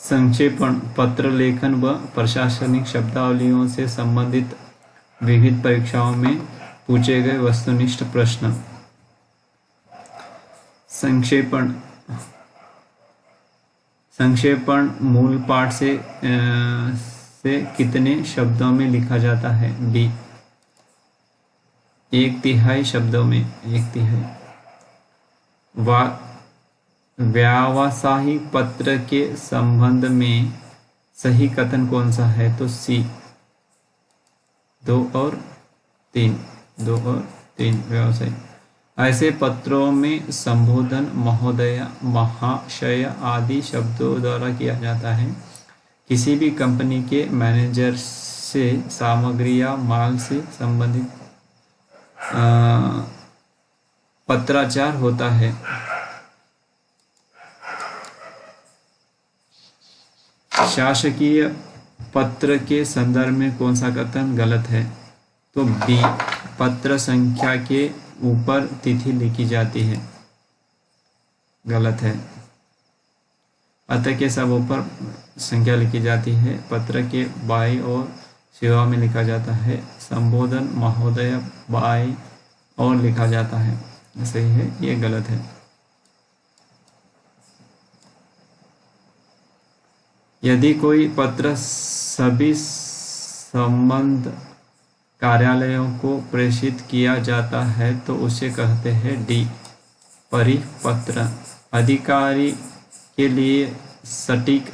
संक्षेपण पत्र लेखन व प्रशासनिक शब्दावलियों से संबंधित विविध परीक्षाओं में पूछे गए वस्तुनिष्ठ प्रश्न। संक्षेपण संक्षेपण मूल पाठ से कितने शब्दों में लिखा जाता है? बी 1/3 शब्दों में, 1/3। व्यावसायिक पत्र के संबंध में सही कथन कौन सा है? तो सी 2 और 3 व्यावसायिक। ऐसे पत्रों में संबोधन महोदय, महाशय आदि शब्दों द्वारा किया जाता है। किसी भी कंपनी के मैनेजर से सामग्री या माल से संबंधित पत्राचार होता है। शासकीय पत्र के संदर्भ में कौन सा कथन गलत है? तो बी पत्र संख्या के ऊपर तिथि लिखी जाती है, गलत है। पत्र के सब ऊपर संख्या लिखी जाती है, पत्र के बाईं ओर सेवा में लिखा जाता है। संबोधन महोदय बाईं ओर लिखा जाता है, सही है, ये गलत है। यदि कोई पत्र सभी संबद्ध कार्यालयों को प्रेषित किया जाता है तो उसे कहते हैं डी परिपत्र। अधिकारी के लिए सटीक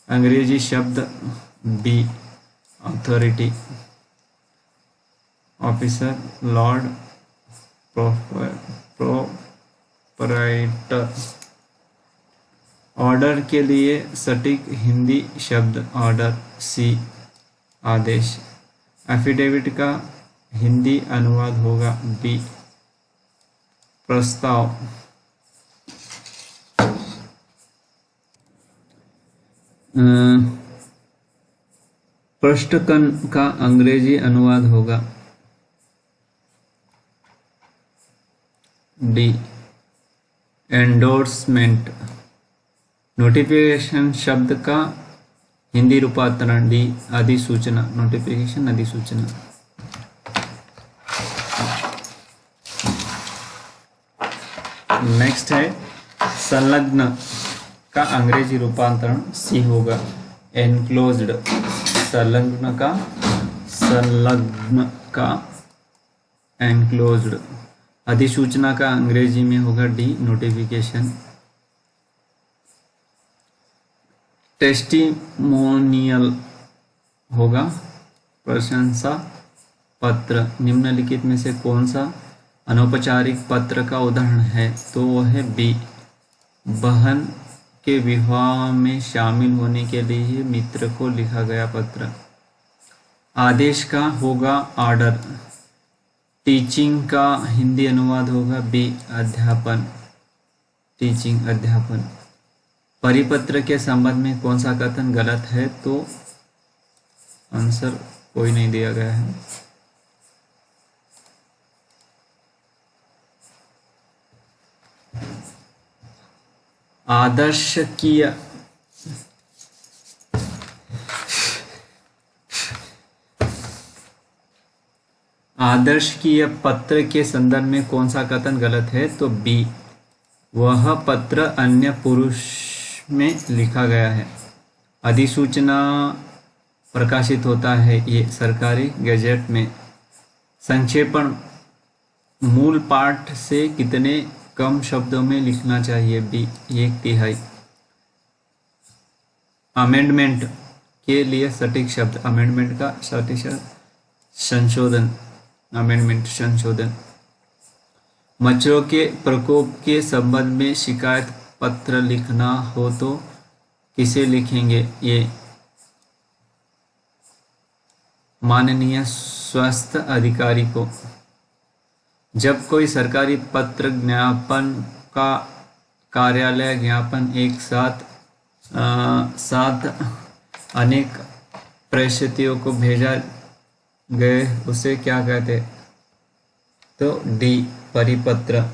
अंग्रेजी शब्द बी authority. Officer, lord, proprietor. Order के लिए सटीक हिंदी शब्द ऑर्डर, सी आदेश। एफिडेविट का हिंदी अनुवाद होगा बी प्रस्ताव। प्रश्नकन का अंग्रेजी अनुवाद होगा डी एंडोर्समेंट। नोटिफिकेशन शब्द का हिंदी रूपांतरण डी अधिसूचना। नोटिफिकेशन अधिसूचना। नेक्स्ट है संलग्न का अंग्रेजी रूपांतरण सी होगा एनक्लोज्ड। संलग्न का एनक्लोज्ड। अधिसूचना का अंग्रेजी में होगा डी नोटिफिकेशन। टेस्टिमोनियल होगा प्रशंसा पत्र। निम्नलिखित में से कौन सा अनौपचारिक पत्र का उदाहरण है? तो वह है बी बहन के विवाह में शामिल होने के लिए मित्र को लिखा गया पत्र। आदेश का होगा ऑर्डर। टीचिंग का हिंदी अनुवाद होगा बी अध्यापन। टीचिंग, अध्यापन। परिपत्र के संबंध में कौन सा कथन गलत है? तो आंसर कोई नहीं दिया गया है। आदर्शकीय पत्र के संदर्भ में कौन सा कथन गलत है? तो बी वह पत्र अन्य पुरुष में लिखा गया है। अधिसूचना प्रकाशित होता है ये सरकारी गैजेट में। संक्षेपण मूल पाठ से कितने कम शब्दों में लिखना चाहिए? बी 1/3। अमेंडमेंट के लिए सटीक शब्द। अमेंडमेंट का सटीक शब्द संशोधन। अमेंडमेंट, संशोधन। मच्छरों के प्रकोप के संबंध में शिकायत पत्र लिखना हो तो किसे लिखेंगे? ये माननीय स्वास्थ्य अधिकारी को। जब कोई सरकारी पत्र, ज्ञापन का कार्यालय ज्ञापन एक साथ अनेक प्रेषितों को भेजा गए उसे क्या कहते? तो डी परिपत्र।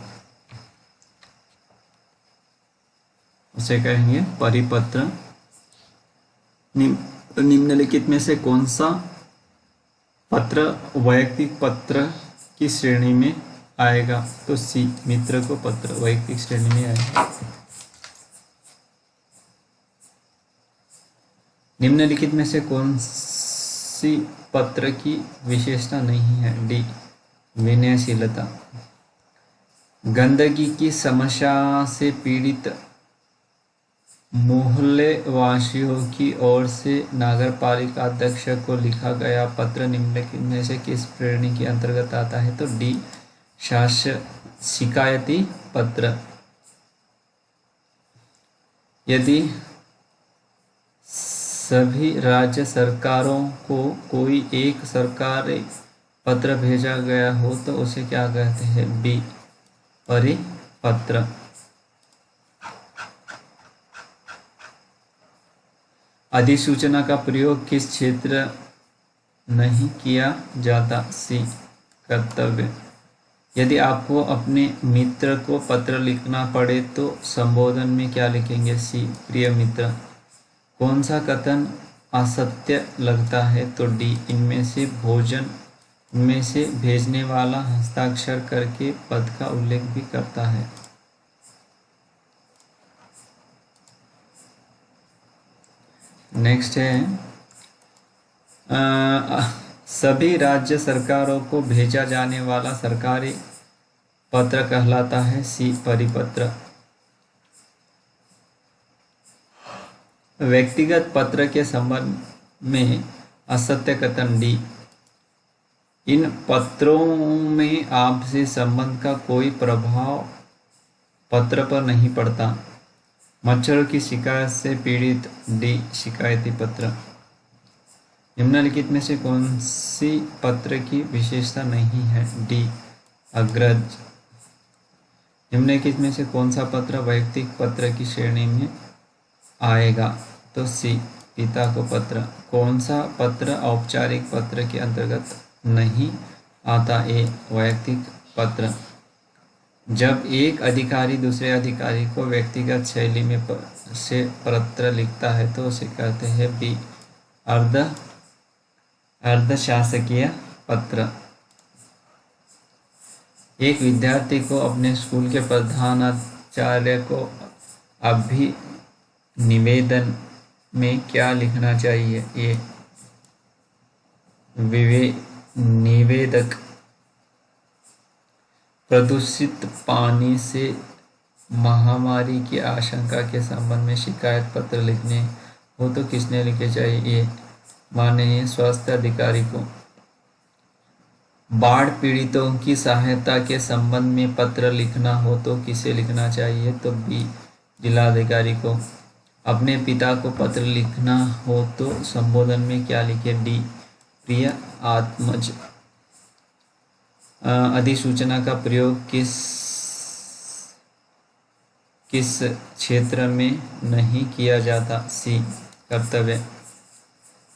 उसे कहेंगे परिपत्र। निम्नलिखित में से कौन सा पत्र वैयक्तिक पत्र की श्रेणी में आएगा? तो सी, मित्र को पत्र वैयक्तिक श्रेणी में आएगा। निम्नलिखित में से कौन सी पत्र की विशेषता नहीं है? डी, विनयशीलता। गंदगी की समस्या से पीड़ित मोहल्ले वासियों की ओर से नगरपालिका अध्यक्ष को लिखा गया पत्र निम्नलिखित में से किस श्रेणी के अंतर्गत आता है? तो डी, शिकायती पत्र। यदि सभी राज्य सरकारों को कोई एक सरकारी पत्र भेजा गया हो तो उसे क्या कहते हैं? बी, परिपत्र। अधिसूचना का प्रयोग किस क्षेत्र नहीं किया जाता? सी, कर्तव्य। यदि आपको अपने मित्र को पत्र लिखना पड़े तो संबोधन में क्या लिखेंगे? सी, प्रिय मित्र। कौन सा कथन असत्य लगता है? तो डी, इनमें से भेजने वाला हस्ताक्षर करके पद का उल्लेख भी करता है। नेक्स्ट है सभी राज्य सरकारों को भेजा जाने वाला सरकारी पत्र कहलाता है? सी, परिपत्र। व्यक्तिगत पत्र के संबंध में असत्य कथन। डी, इन पत्रों में आपसी संबंध का कोई प्रभाव पत्र पर नहीं पड़ता। मच्छरों की शिकायत से पीड़ित। डी, शिकायती पत्र। निम्नलिखित में से कौन सी पत्र की विशेषता नहीं है? डी, अग्रज। निम्नलिखित में से कौन सा पत्र वैयक्तिक पत्र की श्रेणी में आएगा? तो सी, पिता को पत्र। कौन सा पत्र औपचारिक पत्र के अंतर्गत नहीं आता? ए, वैयक्तिक पत्र। जब एक अधिकारी दूसरे अधिकारी को व्यक्तिगत शैली में से पत्र लिखता है तो उसे कहते हैं बी, अर्धशासकीय पत्र। एक विद्यार्थी को अपने स्कूल के प्रधानाचार्य को अभिनिवेदन में क्या लिखना चाहिए? ये निवेदक। प्रदूषित पानी से महामारी की आशंका के संबंध में शिकायत पत्र लिखने हो तो किसने लिखे चाहिए? माननीय स्वास्थ्य अधिकारी को। बाढ़ पीड़ितों की सहायता के संबंध में पत्र लिखना हो तो किसे लिखना चाहिए? तो बी, जिलाधिकारी को। अपने पिता को पत्र लिखना हो तो संबोधन में क्या लिखे? डी, प्रिय आत्मज। अधिसूचना का प्रयोग किस क्षेत्र में नहीं किया जाता? सी, कर्तव्य।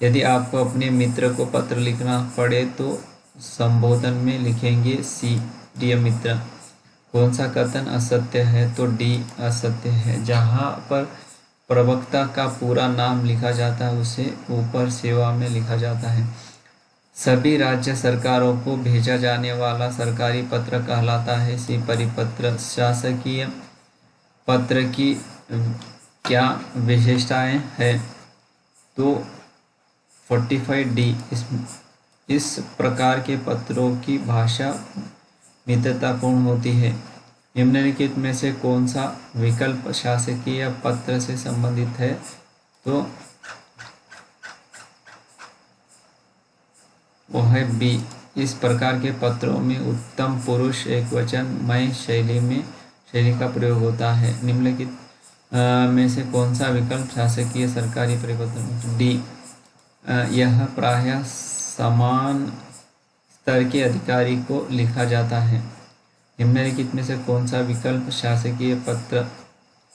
यदि आपको अपने मित्र को पत्र लिखना पड़े तो संबोधन में लिखेंगे सी, प्रिय मित्र। कौन सा कथन असत्य है? तो डी, असत्य है। जहाँ पर प्रवक्ता का पूरा नाम लिखा जाता है उसे ऊपर सेवा में लिखा जाता है। सभी राज्य सरकारों को भेजा जाने वाला सरकारी पत्र कहलाता है सी, परिपत्र। शासकीय पत्र की क्या विशेषताएं हैं? तो 45 डी, इस प्रकार के पत्रों की भाषा मित्रतापूर्ण होती है। निम्नलिखित में से कौन सा विकल्प शासकीय पत्र से संबंधित है? तो वह है बी, इस प्रकार के पत्रों में उत्तम पुरुष एकवचनमय शैली का प्रयोग होता है। निम्नलिखित में से कौन सा विकल्प शासकीय सरकारी परिपत्र? डी, यह प्रायः समान स्तर के अधिकारी को लिखा जाता है। निम्नलिखित में से कौन सा विकल्प शासकीय पत्र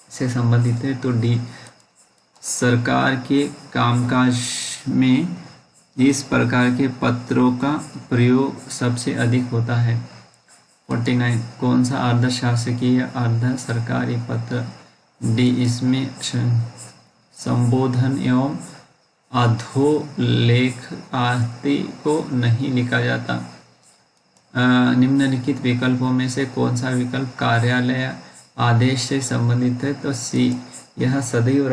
से संबंधित है? तो डी, सरकार के कामकाज में इस प्रकार के पत्रों का प्रयोग सबसे अधिक होता है। 49 कौन सा अर्ध शासकीय अर्ध सरकारी पत्र डी, इसमें संबोधन एवं अधोलेख आदि को नहीं लिखा जाता। निम्नलिखित विकल्पों में से कौन सा विकल्प कार्यालय आदेश से संबंधित है? तो सी, यह सदैव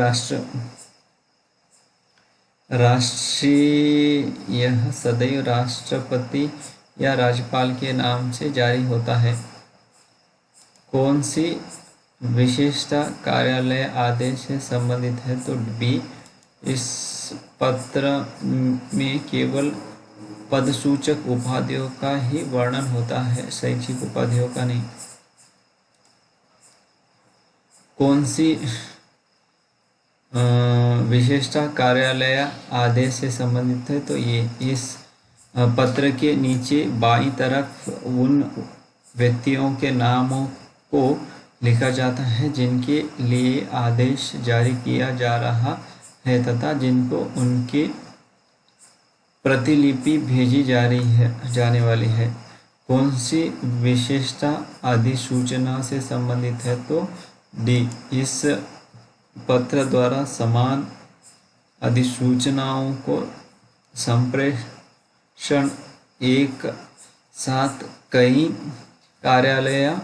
राष्ट्रपति या राज्यपाल के नाम से जारी होता है। कौन सी विशेषता कार्यालय आदेश से संबंधित है? तो बी, इस पत्र में केवल पदसूचक उपाधियों का ही वर्णन होता है, शैक्षिक उपाधियों का नहीं। कौन सी विशेषता कार्यालय आदेश से संबंधित है? तो ये, इस पत्र के नीचे बाईं तरफ उन व्यक्तियों के नामों को लिखा जाता है जिनके लिए आदेश जारी किया जा रहा है तथा जिनको उनकी प्रतिलिपि भेजी जाने वाली है। कौन सी विशेषता अधिसूचना से संबंधित है? तो डी, इस पत्र द्वारा समान अधिसूचनाओं को संप्रेषण एक साथ कई कार्यालय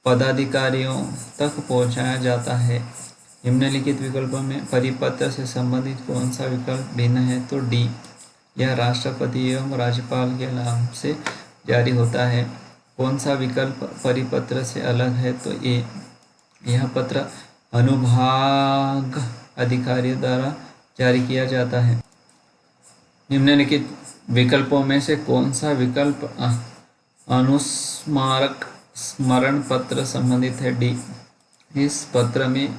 पदाधिकारियों तक पहुंचाया जाता है। निम्नलिखित विकल्पों में परिपत्र से संबंधित कौन सा विकल्प भिन्न है? तो डी, यह राष्ट्रपति एवं राज्यपाल के नाम से जारी होता है। कौन सा विकल्प परिपत्र से अलग है? तो ए, यह पत्र अनुभाग अधिकारियों द्वारा जारी किया जाता है। निम्नलिखित विकल्पों में से कौन सा विकल्प अनुस्मारक स्मरण पत्र संबंधित है? डी, इस पत्र में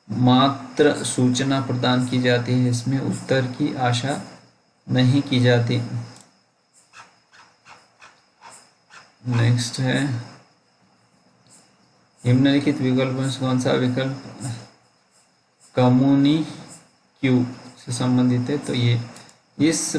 मात्र सूचना प्रदान की जाती है, इसमें उत्तर की आशा नहीं की जाती। नेक्स्ट है, निम्नलिखित विकल्पों से कौन सा विकल्प कम्युनिक्यू से संबंधित है? तो ये, इस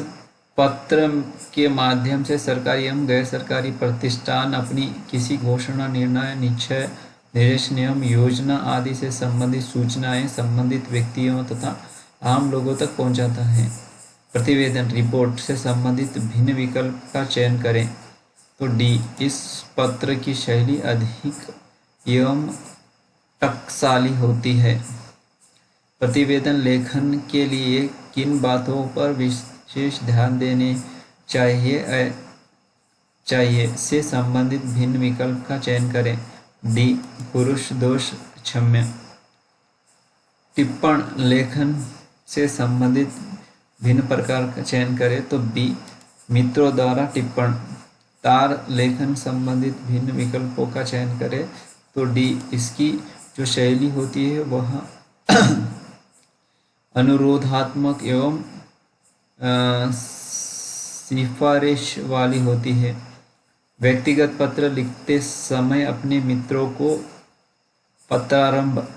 पत्र के माध्यम से सरकारी एवं गैर सरकारी प्रतिष्ठान अपनी किसी घोषणा, निर्णय, निश्चय, निर्देश, नियम, योजना आदि से संबंधित सूचनाएं संबंधित व्यक्तियों तथा आम लोगों तक पहुंचाता है। प्रतिवेदन रिपोर्ट से संबंधित भिन्न विकल्प का चयन करें। तो डी, इस पत्र की शैली अधिक एवं टकसाली होती है। प्रतिवेदन लेखन के लिए किन बातों पर विशेष ध्यान देने चाहिए से संबंधित भिन्न विकल्प का चयन करें। डी, पुरुष दोष क्षम्य। टिप्पण लेखन से संबंधित भिन्न प्रकार का चयन करें। तो बी, मित्रों द्वारा टिप्पण। तार लेखन संबंधित भिन्न विकल्पों का चयन करें। तो डी, इसकी जो शैली होती है वह अनुरोधात्मक एवं सिफारिश वाली होती है। व्यक्तिगत पत्र लिखते समय अपने मित्रों को पत्रारंभ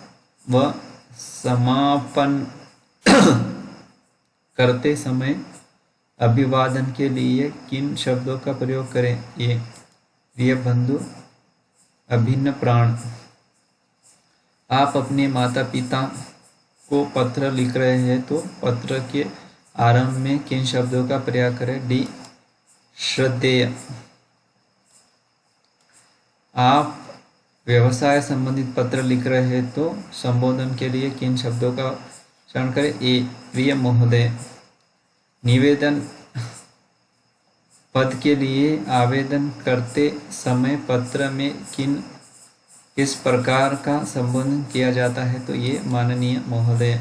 व समापन करते समय अभिवादन के लिए किन शब्दों का प्रयोग करें? ये, प्रिय बंधु, अभिन्न प्राण। आप अपने माता पिता को पत्र लिख रहे हैं तो पत्र के आरंभ में किन शब्दों का प्रयोग करें? डी, श्रद्धेय। आप व्यवसाय संबंधित पत्र लिख रहे हैं तो संबोधन के लिए किन शब्दों का चयन करें? ए, प्रिय महोदय। निवेदन पद के लिए आवेदन करते समय पत्र में किस प्रकार का संबोधन किया जाता है? तो ये, माननीय महोदय।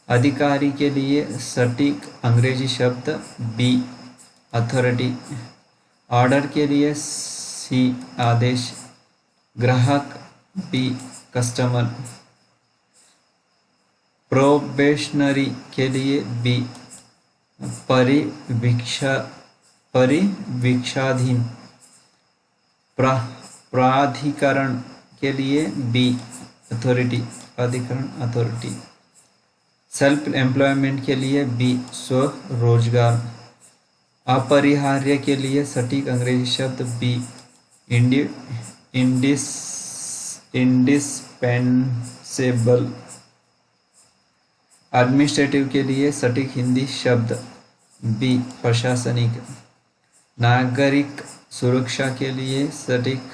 अधिकारी के लिए सटीक अंग्रेजी शब्द बी, अथॉरिटी। ऑर्डर के लिए सी, आदेश। ग्राहक बी, कस्टमर। प्रोबेशनरी के लिए बी, परिवीक्षाधीन। प्राधिकरण के लिए बी, अथॉरिटी, प्राधिकरण, अथॉरिटी। सेल्फ एम्प्लॉयमेंट के लिए बी, स्वरोजगार। अपरिहार्य के लिए सटीक अंग्रेजी शब्द बी, इंडिस्पेंसेबल। सेबल। एडमिनिस्ट्रेटिव के लिए सटीक हिंदी शब्द बी प्रशासनिक। नागरिक सुरक्षा के लिए सटीक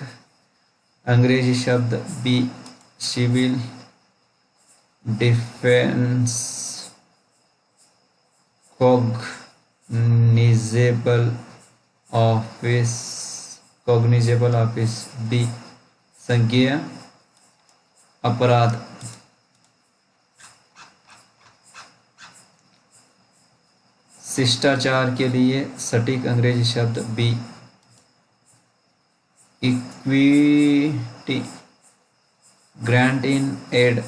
अंग्रेजी शब्द बी सिविल डिफेंस। कॉग्निजेबल ऑफिस बी संज्ञेय अपराध। शिष्टाचार के लिए सटीक अंग्रेजी शब्द बी इक्विटी। ग्रांट इन एड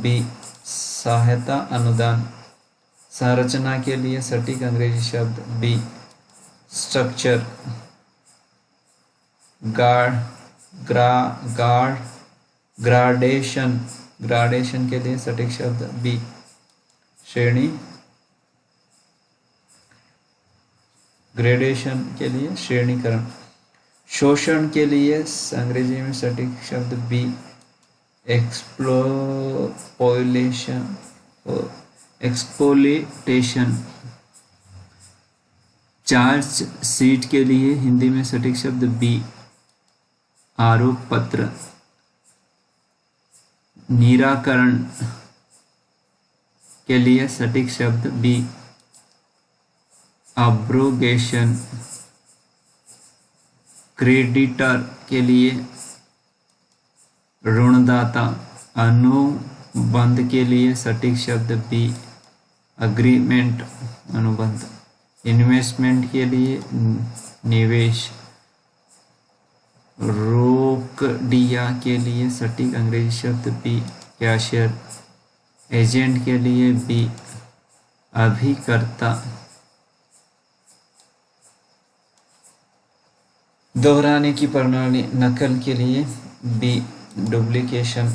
बी सहायता अनुदान। संरचना के लिए सटीक अंग्रेजी शब्द बी स्ट्रक्चर। ग्राडेशन के लिए सटीक शब्द बी श्रेणी। ग्रेडेशन के लिए श्रेणीकरण। शोषण के लिए अंग्रेजी में सटीक शब्द बी एक्सप्लोइटेशन। चार्ज शीट के लिए हिंदी में सटीक शब्द बी आरोप पत्र। निराकरण के लिए सटीक शब्द बी अब्रोगेशन। क्रेडिटर के लिए ऋणदाता। अनुबंध के लिए सटीक शब्द बी अग्रीमेंट अनुबंध। इन्वेस्टमेंट के लिए निवेश। रोकड़िया के लिए सटीक अंग्रेजी शब्द बी कैशियर। एजेंट के लिए बी अभिकर्ता। दोहराने की प्रणाली नकल के लिए बी डुप्लीकेशन।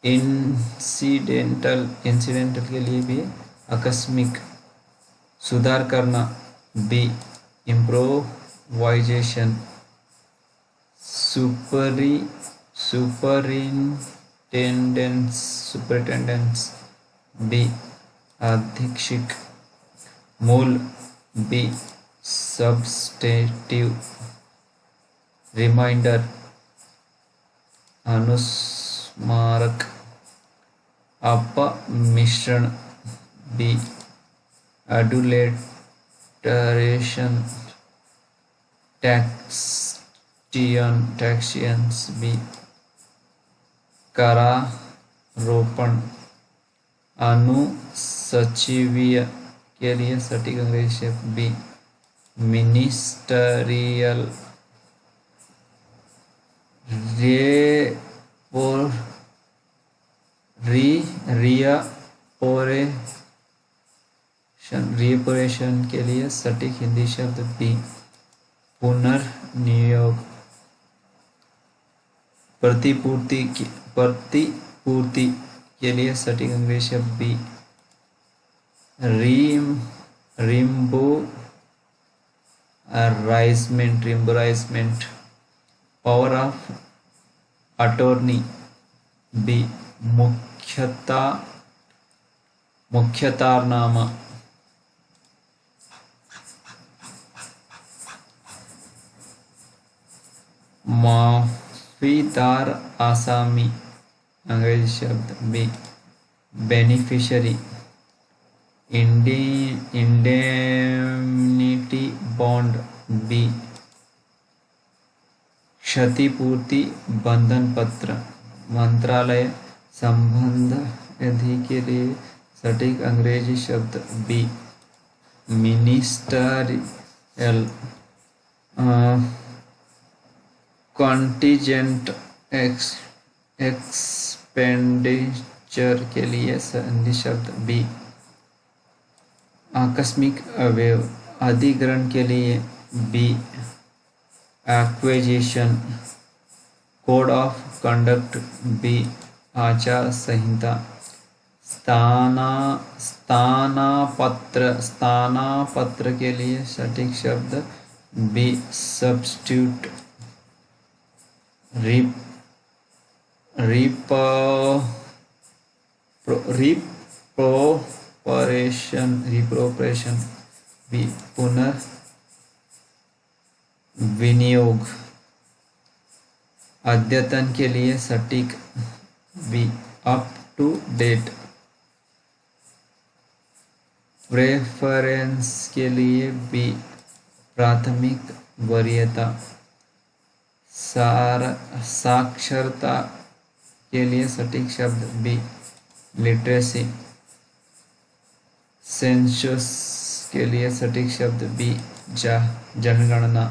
इंसिडेंटल के लिए भी आकस्मिक। सुधार करना बी इम्प्रोवाइजेशन। सुपरिटेंडेंस बी अधीक्षक। मूल बी सब्सटेटिव। रिमाइंडर अनुस्मारक। अपमिश्रण बी एडुलेटरेशन। टैक्सियंस बी करारोपण। अनुसचिवीय के लिए सटीक अंग्रेजी शब्द बी मिनिस्टरियल। रिपोरेशन के लिए सटीक हिंदी शब्द बी पुनर्नियोग। प्रतिपूर्ति के लिए सटीक अंग्रेजी शब्द बी रिम्बोराइजमेंट। पावर ऑफ अटॉर्नी बी मुख्यतारनामा। माफीदार आसामी अंग्रेजी शब्द बी बेनिफिशियरी। इंडेमनिटी बॉन्ड बी क्षतिपूर्ति बंधन पत्र। मंत्रालय संबंध निधि के लिए सटीक अंग्रेजी शब्द बी मिनिस्टरियल। कॉन्टिजेंट एक्सपेंडिचर के लिए संधि शब्द बी आकस्मिक अवयव। अधिग्रहण के लिए बी एक्विजिशन। कोड ऑफ कंडक्ट बी आचार संहिता। स्थानापत्र के लिए सटीक शब्द बी सब्स्टिट्यूट। रिप्रोपरेशन बी पुनर्विनियोग, अद्यतन के लिए सटीक बी अप टू डेट, प्रेफरेंस के लिए बी प्राथमिक वरीयता, साक्षरता के लिए सटीक शब्द बी लिटरेसी, सेंसस के लिए सटीक शब्द बी जनगणना।